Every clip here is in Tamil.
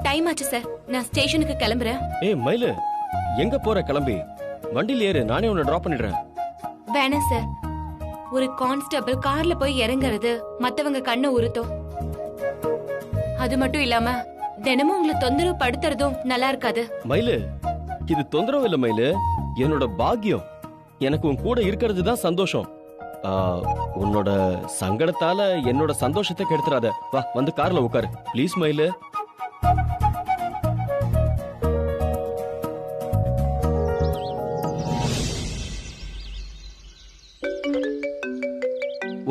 டைம் ஆச்சு சார், நான் ஸ்டேஷனுக்கு கிளம்புறேன். ஏய் மயிலு, எங்க போற? கிளம்பி வண்டியில ஏறு, நானே உன்னை டிராப் பண்ணிடுறேன். வேணாம் சார், ஒரு கான்ஸ்டபிள் கார்ல போய் இறங்குறது மத்தவங்க கண்ணை உறுத்தும். அது மட்டும் இல்லாம தினமும் உங்களை தொந்தரவு படுத்துறதும் நல்லா இருக்காது. மயிலு, இது தொந்தரவு இல்ல மயிலு, என்னோட பாக்கியம். எனக்கு உன் கூட இருக்கிறது தான் சந்தோஷம். உன்னோட சங்கடத்தால என்னோட சந்தோஷத்தை கெடுத்துறாத. வா, வந்து கார்ல உட்காரு ப்ளீஸ் மயிலு.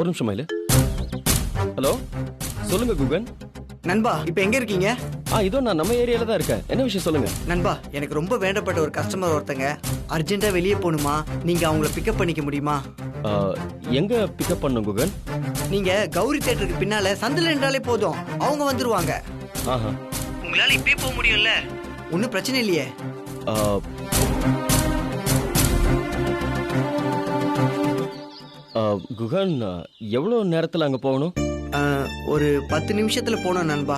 ஒரு நிமிஷம் மயிலு. ஹலோ, சொல்லுங்க குகன். நண்பா, இப்ப எங்க இருக்கீங்க? இதோ நான் நம்ம ஏரியால தான் இருக்கேன். என்ன விஷயம் சொல்லுங்க. நண்பா, எனக்கு ரொம்ப வேண்டப்பட்ட ஒரு கஸ்டமர் ஒருத்தங்க அர்ஜென்ட்டா வெளியே போகணுமா, நீங்க அவங்கள பிக்கப் பண்ணிக்க முடியுமா? எங்க பிக்கப் பண்ணும் குகன்? நீங்க கௌரி தியேட்டருக்கு பின்னால சந்தில நின்றாலே போதும், அவங்க வந்துருவாங்க. உங்களால இப்பே போக முடியும்ல? ஒன்னும் பிரச்சனை இல்லையே. குகன், எவ்வளவு நேரத்துல அங்க போகணும்? ஒரு 10 நிமிஷத்துல போனோம் நண்பா.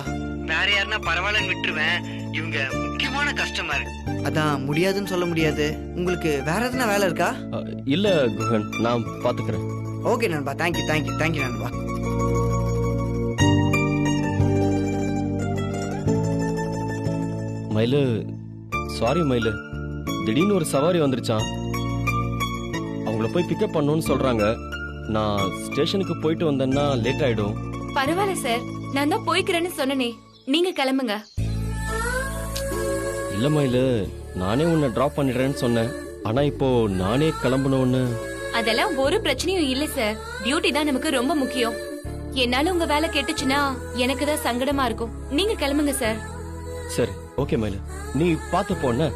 வேற யாருன்னா பரவாயில்லன்னு விட்டுருவேன், இவங்க முக்கியமான கஸ்டமர். அதான் முடியாதுன்னு சொல்ல முடியாது. உங்களுக்கு வேற எதுனா வேலை இருக்கா? இல்ல குகன், நான் பாத்துக்கிறேன். ஓகே நண்பா, தேங்க்யூ தேங்க்யூ தேங்க்யூ நண்பா. மயிலு, சாரி மயிலு, திடீர்னு ஒரு சவாரி வந்துருச்சான். அவங்கள போய் பிக்கப் பண்ணணும்னு சொல்றாங்க. நான் ஸ்டேஷனுக்கு போயிட்டு வந்தேன்னா லேட் ஆயிடும். பரவாயில்ல சார், நான் தான் போய்க்கிறேன்னு சொன்னனே, நீங்க கிளம்புங்க. இல்ல மயிலு, நானே உன்னை டிராப் பண்ணிடுறேன்னு சொன்னேன். ஆனா இப்போ நானே கிளம்பணும்னு. அதெல்லாம் ஒரு பிரச்சனையும் இல்ல சார், டியூட்டி தான் நமக்கு ரொம்ப முக்கியம். என்னால உங்க வேலை கெட்டுச்சுன்னா எனக்கு தான் சங்கடமா இருக்கும். நீங்க கிளம்புங்க சார். சரி, ஓகே மயிலு, நீ பாத்து போன.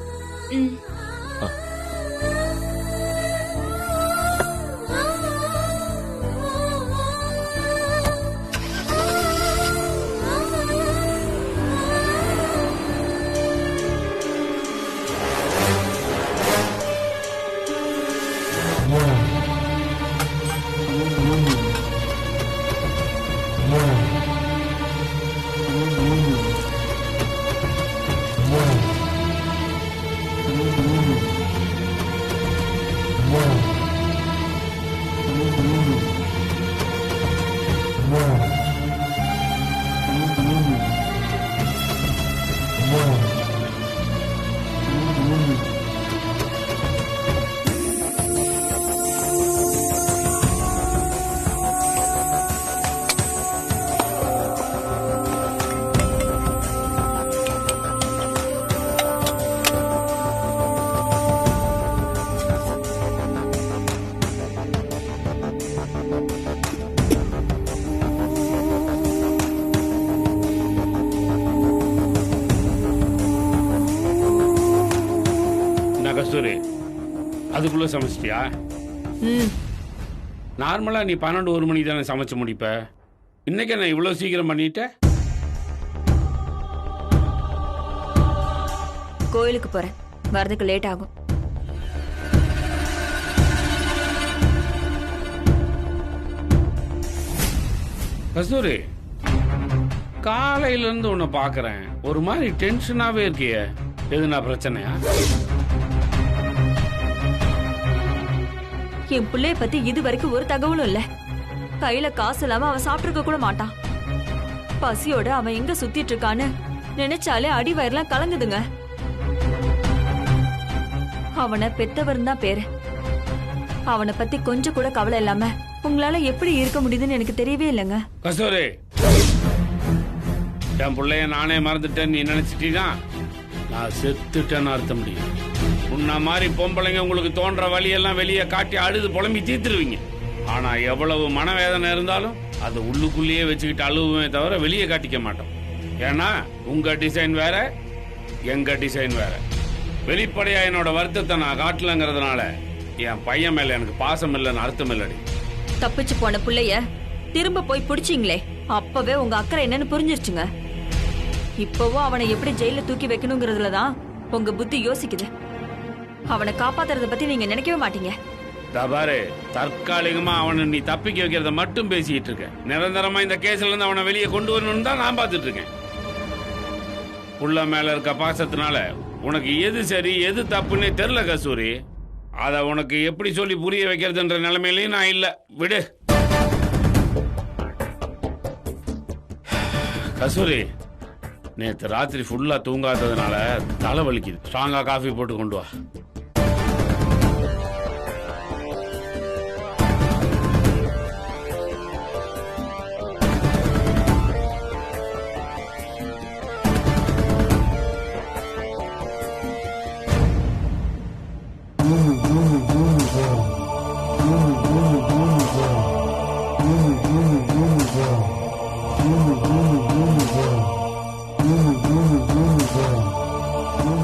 கஸ்தூரி, அதுக்குள்ள சமைச்சிட்டியா? நார்மலா நீ 12-1 மணிக்கு தானே சமைச்சு முடிப்ப. இன்னைக்கு நான் இவ்வளவு சீக்கிரம் பண்ணிட்டேன். கோயிலுக்கு போறேன், வரதுக்கு லேட் ஆகும். கஸ்தூரி, காலையில இருந்து உன்னை பாக்குறேன், ஒரு மாதிரி டென்ஷனாவே இருக்கிய. எதுனா பிரச்சனையா? என் பிள்ளைய பத்தி இது வரைக்கும் ஒரு தகவலும் இல்ல. கையில காசு இல்லாம அவன் சாப்பிட்டுருக்க கூட மாட்டான். பசியோட அவன் எங்க சுத்திட்டு இருக்கான்னு நினைச்சாலே அடி வயிறுலாம் கலங்குதுங்க. அவனை பெத்தவர் தான் பேரு. அவனை பத்தி கொஞ்சம் கூட கவலை இல்லாம உங்களால எப்படி இருக்க முடியுதுன்னு எனக்கு தெரியவே இல்லைங்க. கஸ்தூரி, என் பிள்ளைய நானே மறந்துட்டேன் நீ நினைச்சிட்டீனா நான் செத்துட்டேன்னு அர்த்தம். முடியும். உன்ன மாதிரி பொம்பளைங்க உங்களுக்கு தோன்ற வழியெல்லாம் வெளியே காட்டி அழுது புலம்பி தீர்த்துருவீங்க. ஆனா எவ்வளவு மனவேதனை இருந்தாலும் அதை உள்ளுக்குள்ளேயே வச்சுக்கிட்டு அழுவுமே தவிர வெளியே காட்டிக்க மாட்டோம். ஏன்னா உங்க டிசைன் வேற, எங்க டிசைன் வேற. வெளிப்படையா என்னோட வருத்தத்தை நான் காட்டலங்கிறதுனால என் பையன் மேல எனக்கு பாசம் இல்லைன்னு அர்த்தம் இல்லடி. தப்பிச்சு போன பிள்ளைய திரும்ப போய் பிடிச்சிங்களே, அப்பவே உங்க அக்கறை என்னன்னு புரிஞ்சிருச்சுங்க. இப்பவும் அவனை எப்படி ஜெயில தூக்கி வைக்கணுங்கிறதுலதான் உங்க புத்தி யோசிக்குது. அவனை காப்பாத்துறத பத்தி நீங்க நினைக்கவே மாட்டீங்க. தபாரு, தற்காலிகமா அவனை நீ தப்பிக்க வைக்கிறத மட்டும் பேசிட்டு இருக்க. நிரந்தரமா இந்த கேஸ்ல இருந்து அவனை வெளியே கொண்டு வரணும்னு தான் நான் பாத்துட்டு இருக்கேன். புள்ள மேல இருக்க பாசத்தினால உனக்கு எது சரி எது தப்புன்னே தெரியல கஸ்தூரி. அத உனக்கு எப்படி சொல்லி புரிய வைக்கிறதுன்ற நிலைமையிலையும் நான் இல்ல. விடு கஸ்தூரி, நேற்று ராத்திரி ஃபுல்லா தூங்காததுனால தலை வலிக்குது. ஸ்ட்ராங்கா காஃபி போட்டு கொண்டு வா.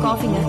காஃபிங்க.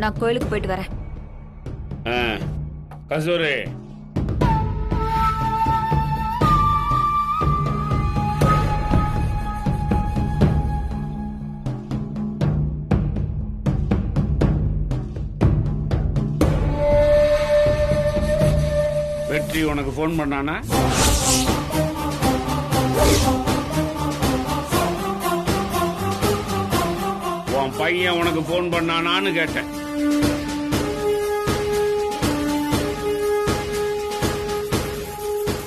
நான் கோயிலுக்கு போயிட்டு வரேன். கஸ்தூரி, வெற்றி உனக்கு போன் பண்ணானா? உன் பையன் உனக்கு போன் பண்ணானான்னு கேட்டேன்.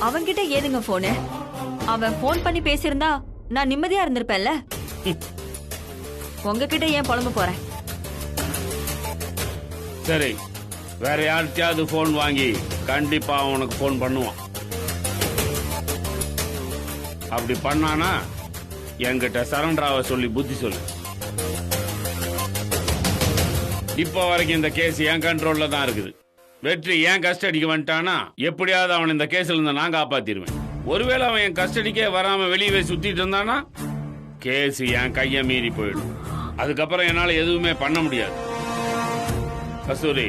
அவன்கிட்ட ஏதுங்க போனு? அவன் போன் பண்ணி பேசியிருந்தா நான் நிம்மதியா இருந்திருப்பேன்ல. உங்ககிட்ட ஏன் புலம்ப போறேன்? சரி, வேற யார்கிட்டயாவது போன் வாங்கி கண்டிப்பா உனக்கு போன் பண்ணுவான். அப்படி பண்ணானா என்கிட்ட சரண்டராவ சொல்லி புத்தி சொல்லு. இப்ப வரைக்கும் இந்த கேஸ் என் கண்ட்ரோல்ல தான் இருக்குது. வெற்றி என் கஸ்டடிக்கு வந்துட்டானா எப்படியாவது அவன் இந்த கேஸ்ல இருந்து நான் காப்பாத்திடுவேன். ஒருவேளை அவன் என் கஸ்டடிக்கே வராம வெளியே சுத்திட்டு இருந்தானா கேஸ் என் கைய மீறி போயிடும். அதுக்கப்புறம் என்னால எதுவுமே பண்ண முடியாது. கஸ்தூரி,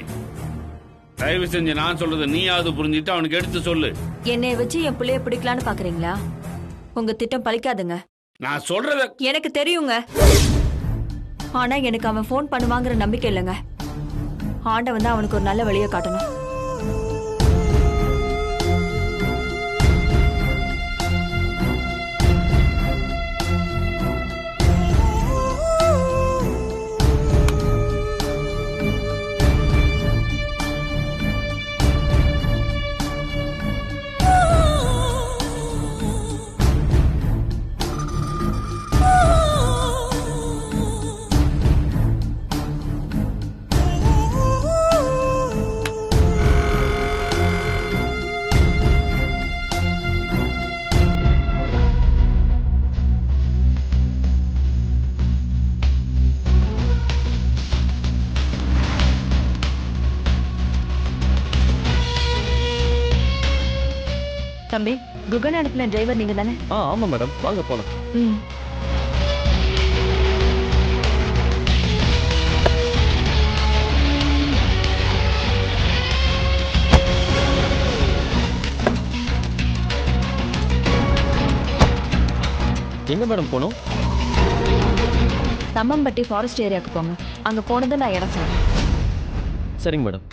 தயவு செஞ்சு நான் சொல்றது நீயாவது புரிஞ்சுட்டு அவனுக்கு எடுத்து சொல்லு. என்னைய வச்சு என் பிள்ளைய பிடிக்கலான்னு பாக்குறீங்களா? உங்க திட்டம் பலிக்காதுங்க. நான் சொல்றத எனக்கு தெரியுங்க. ஆனா எனக்கு அவன் போன் பண்ணுவாங்கிற நம்பிக்கை இல்லைங்க. ஆண்டவன் தான் அவனுக்கு ஒரு நல்ல வழியை காட்டணும். தம்பி, குகன் அனுப்பின டிரைவர் நீங்க தானே? ஆமா மேடம், வாங்க போலாம். எங்க மேடம் போனோம்? தம்மம்பட்டி ஃபாரஸ்ட் ஏரியாவுக்கு போங்க. அங்க போனது நான் இடம் சொல்றேன். சரிங்க மேடம்.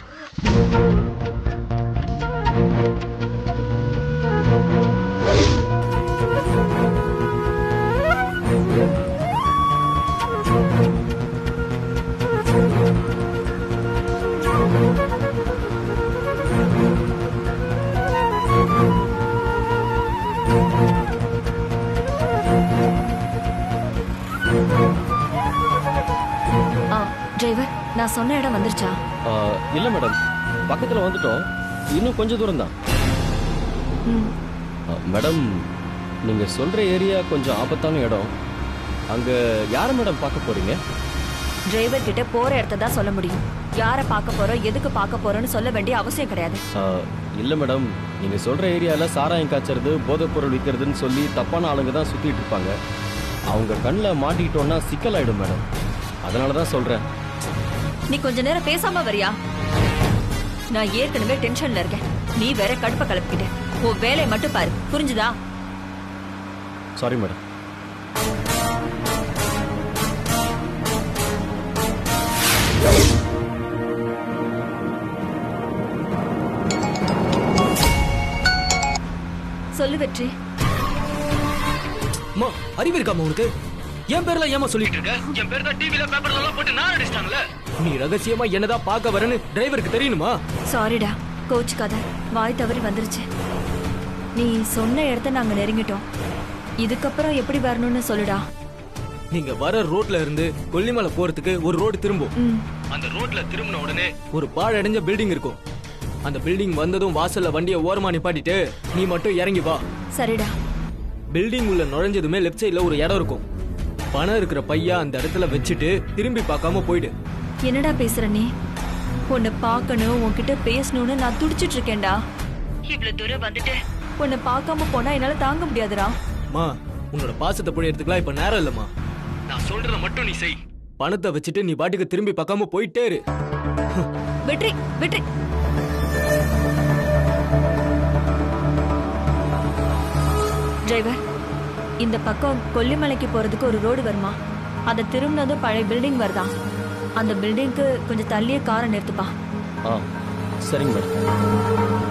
டிரைவர், நான் சொன்ன இடம் வந்துருச்சா? இல்ல மேடம், பக்கத்துல வந்துட்டோம். இன்னும் கொஞ்சம் தூரம் தான். மேடம், நீங்க சொல்ற ஏரியா கொஞ்சம் ஆபத்தான இடம். அங்க யார மேடம் பார்க்க போறீங்க? டிரைவர் கிட்ட போற இடத்த தான் சொல்ல முடியும். யார பார்க்க போறோம், எதுக்கு பார்க்க போறோம்னு சொல்ல வேண்டிய அவசியம் கிடையாது. இல்ல மேடம், நீங்க சொல்ற ஏரியால சாராயம் காய்ச்சறது, போதைப் பொருள் விற்கிறதுன்னு சொல்லி தப்பான ஆளுங்க தான் சுத்திட்டு இருப்பாங்க. அவங்க கண்ணில் மாட்டிக்கிட்டோம்னா சிக்கலாயிடும் மேடம். அதனாலதான் சொல்றேன். நீ கொஞ்ச நேரம் பேசாம வரியா? நான் ஏற்கனவே டென்ஷன்ல இருக்கேன். நீ வேற கடுப்ப கலப்பிக்கிட்ட. உன் வேலையை மட்டும் பாரு, புரிஞ்சுதா? Sorry madam. சொல்லு வெற்றி. அம்மா, அறிவு இருக்காமா உனக்கு? என் பேர்ல ஏமா சொல்லிட்டு இருக்க? என் பேர் தான் டிவில பேப்பர்ல எல்லாம் போட்டு நான் அடிச்சிட்டாங்கல. நீ ரகசியமா என்னதான் பார்க்க வரேன்னு டிரைவருக்கு தெரியணுமா? சாரிடா, கோச்சுக்காத. வாய் தவறி வந்துருச்சு. நீ சொன்ன இடத்த நாங்க நெருங்கிட்டோம். இதுக்கப்புறம் எப்படி வரணும்னு சொல்லுடா. நீங்க வர ரோட்ல இருந்து கொல்லிமலை போறதுக்கு ஒரு ரோடு திரும்பும். அந்த ரோட்ல திரும்பின உடனே ஒரு பாழடைஞ்ச பில்டிங் இருக்கும். அந்த பில்டிங் வந்ததும் வாசல்ல வண்டியை ஓரமா நிப்பாட்டிட்டு நீ மட்டும் இறங்கி வா. சரிடா. பில்டிங் உள்ள நுழைஞ்சதுமே லெஃப்ட் சைடுல ஒரு இடம் இருக்கும். பணம் இருக்கிற பையா அந்த இடத்துல வச்சுட்டு திரும்பி பார்க்காம போயிடு. என்னடா பேசுற நீ? உன்னை பார்க்கணும், உன்கிட்ட பேசணும்னு நான் துடிச்சிட்டு இருக்கேன்டா. இவ்வளவு தூரம் வந்துட்டு உன்னை பார்க்காம போனா என்னால தாங்க முடியாதுடா. மா, உன்னோட பாசத்தை புழையறதுக்குலாம் இப்ப நேரம் இல்லம்மா. நான் சொல்றத மட்டும் நீ செய். பணத்தை வச்சுட்டு நீ பாட்டுக்கு திரும்பி பார்க்காம போயிட்டே இரு. வெற்றி, வெற்றி. டிரைவர், இந்த பக்கம் கொல்லிமலைக்கு போறதுக்கு ஒரு ரோடு வருமா? அதை திரும்பினதும் பழைய பில்டிங் வருதா? அந்த பில்டிங்க்கு கொஞ்சம் தள்ளியே காரை நிறுத்துப்பா. சரிங்க மேடம்.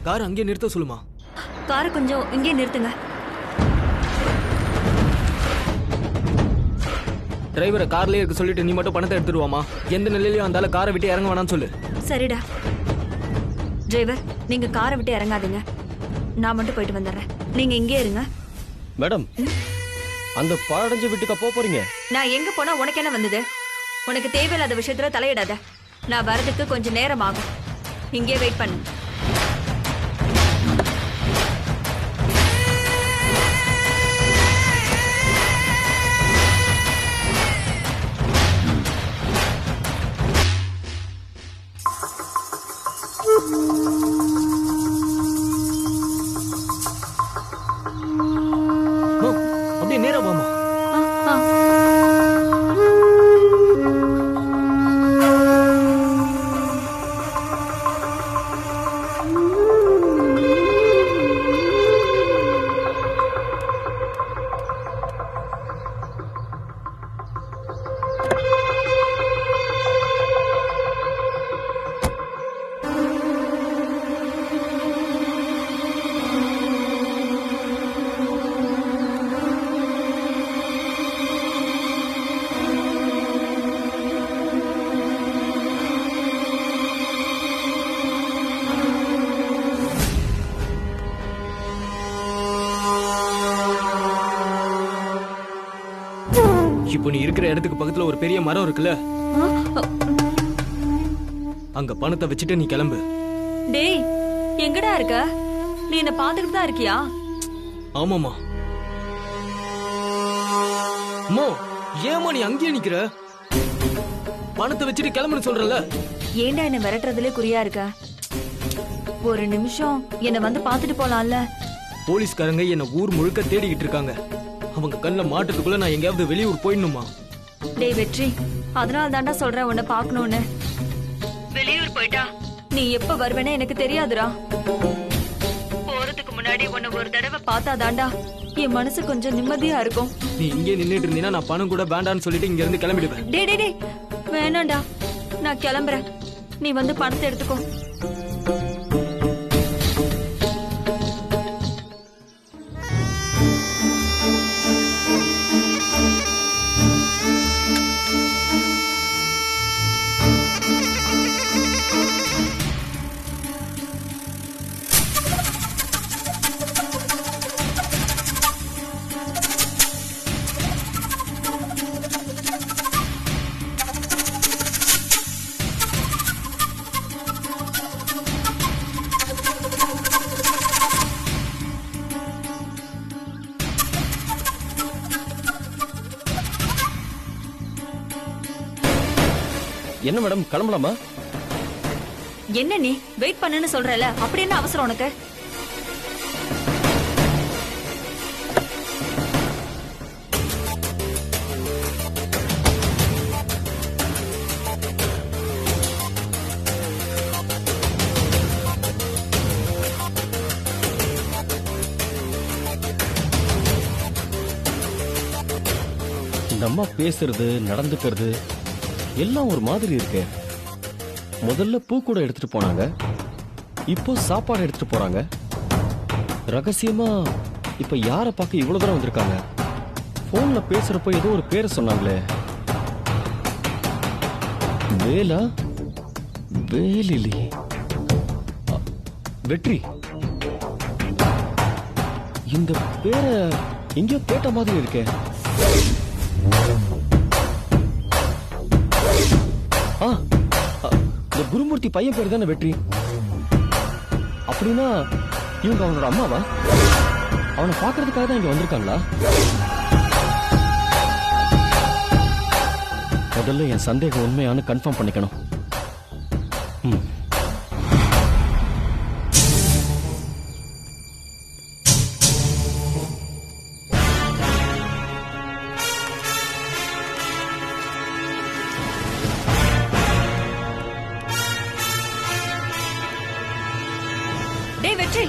கார் அங்கே நிறுத்த சொல்லுமா. காரை கொஞ்சம் இங்கே நிறுத்துங்க. டிரைவரை கார்லயே இருக்க சொல்லிட்டு நீ மட்டும் பணத்தை எடுத்துடுவாமா. எந்த நிலையிலயும் அந்த காரை விட்டு இறங்க வேணாம்னு சொல்லு. சரிடா. டிரைவர், நீங்க காரை விட்டு இறங்காதீங்க. நான் மட்டும் போயிட்டு வந்துடுறேன். நீங்க இங்கே இருங்க. மேடம், அந்த பாழடைஞ்ச வீட்டுக்கு போறீங்க? நான் எங்க போனா உனக்கு என்ன வந்தது? உனக்கு தேவையில்லாத விஷயத்துல தலையிடாத. நான் வரதுக்கு கொஞ்சம் நேரம் ஆகும். இங்கே வெயிட் பண்ணு. அப்படியே நேரா வாமா. இப்போ நீ இருக்கிற இடத்துக்கு பக்கத்துல ஒரு பெரிய மரம் இருக்குல்ல, அங்க பணத்தை வச்சுட்டு நீ கிளம்பு. டேய் எங்கடா இருக்க? நீ என்ன பாத்துக்கிட்டு தான் இருக்கியா? ஆமாமா. அம்மா, ஏமா நீ அங்கேயே நிக்கிற? பணத்தை வச்சுட்டு கிளம்புன்னு சொல்றல. ஏன்டா என்ன விரட்டுறதுல குறியா இருக்க? ஒரு நிமிஷம் என்ன வந்து பாத்துட்டு போலாம்ல? போலீஸ்காரங்க என்ன ஊர் முழுக்க தேடிக்கிட்டு இருக்காங்க. அவங்க கண்ணில் மாட்டுறதுக்குள்ள நான் எங்கேயாவது வெளியூர் போயிடணுமா? டேய் வெற்றி, அதனால தாண்டா சொல்றேன் உன்னை பாக்கணும்னு. வெளியூர் போயிட்டா நீ எப்ப வருவேன்னு எனக்கு தெரியாதுடா. போறதுக்கு முன்னாடி உன்னை ஒரு தடவை பார்த்தா தாண்டா என் மனசு கொஞ்சம் நிம்மதியா இருக்கும். நீ இங்கே நின்னுட்டு இருந்தீன்னா நான் பணம் கூட வேண்டான்னு சொல்லிட்டு இங்க இருந்து கிளம்பிடுவேன். டேய் டேய் டேய், வேணாண்டா, நான் கிளம்புறேன். நீ வந்து பணத்தை எடுத்துக்கோ. என்ன மேடம், கிளம்பலாமா? என்ன நீ வெயிட் பண்ணுன்னு சொல்றல, அப்படி என்ன அவசரம் உனக்கு? இந்த அம்மா பேசுறது நடந்துக்கிறது எல்லாம் ஒரு மாதிரி இருக்கு. முதல்ல பூ கூட எடுத்துட்டு போனாங்க, இப்போ சாப்பாடு எடுத்துட்டு போறாங்க. ரகசியமா இப்ப யார பார்க்க இவ்வளவு தூரம் வந்திருக்காங்க? போன்ல பேசுறப்ப ஏதோ ஒரு பேரை சொன்னாங்களே, வேலா வேலிலி வெற்றி. இந்த பேரை எங்கேயோ கேட்ட மாதிரி இருக்கே. இந்த குருமூர்த்தி பையன் பேர் தானே வெற்றி. அப்படின்னா இவங்க அவனோட அம்மாவா? அவனை பாக்குறதுக்காக தான் இங்க வந்திருக்காங்களா? முதல்ல என் சந்தேகம் உண்மையானு கன்ஃபார்ம் பண்ணிக்கணும். டேய் வெற்றி,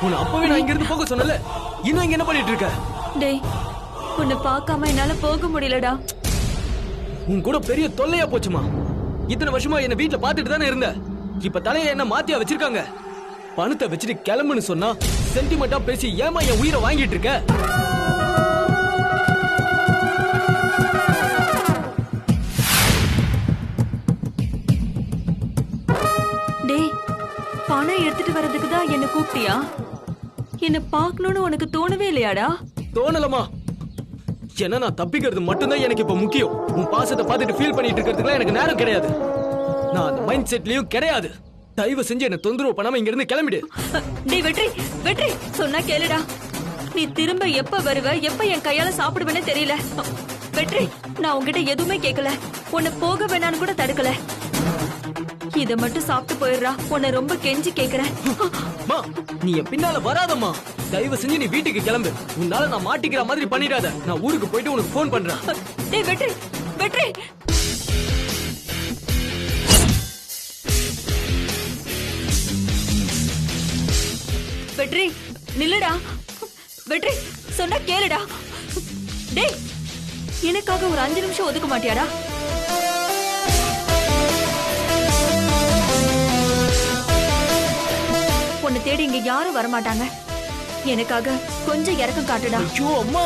உன்னை அப்பவே நான் இங்க இருந்து போக சொன்னல, இன்னும் இங்க என்ன பண்ணிட்டு இருக்க? டேய் உன்னை பார்க்காம என்னால போக முடியலடா. உன் கூட பெரிய தொல்லையா போச்சுமா. இத்தனை வருஷமா என்ன வீட்டுல பாத்துட்டு தானே இருந்த. இப்ப தலைய என்ன மாத்தியா வச்சிருக்காங்க. பணத்தை வச்சுட்டு கிளம்புன்னு சொன்னா சென்டிமெண்டா பேசி ஏமா என் உயிரை வாங்கிட்டு இருக்க? டேய், பணம் எடுத்துட்டு வர்றதுக்கு தான் என்ன கூப்பிட்டியா? என்ன பார்க்கணும்னு உனக்கு தோணவே இல்லையாடா? தோணலமா. ஏன்னா நான் தப்பிக்கிறது மட்டும்தான் எனக்கு இப்ப முக்கியம். உன் பாசத்தை பார்த்துட்டு ஃபீல் பண்ணிட்டு இருக்கிறதுக்குலாம் எனக்கு நேரம் கிடையாது. நான் அந்த மைண்ட் செட்லயும் கிடையாது. தயவு செஞ்சு என்ன தொந்தரவு பண்ணாம இங்க இருந்து கிளம்பிடு. டேய் வெற்றி, வெற்றி சொன்னா கேளுடா. நீ திரும்ப எப்ப வருவ, எப்ப என் கையால சாப்பிடுவேன்னு தெரியல. வெற்றி, நான் உன்கிட்ட எதுவுமே கேட்கல. உன்னை போக வேணான்னு கூட தடுக்கல. இத மட்டும் சாப்பிட்டு போயிடுறா. உன்னை ரொம்ப கெஞ்சி கேக்குறேன். நீ என் பின்னால வராதம்மா. தயவு செஞ்சு நீ வீட்டுக்கு கிளம்பு. உன்னால நான் மாட்டிக்கிற மாதிரி பண்ணிடாத. நான் ஊருக்கு போயிட்டு உனக்கு போன் பண்றேன். டேய் வெற்றி, வெற்றி. வெற்றி நில்லுடா. வெற்றி சொன்னா கேளுடா. டேய், எனக்காக ஒரு 5 நிமிஷம் ஒதுக்க மாட்டியாடா? உன்னை தேடி இங்க யாரும் வரமாட்டாங்க. எனக்காக கொஞ்சம் இறக்கம் காட்டுடா. ஐயோ அம்மா.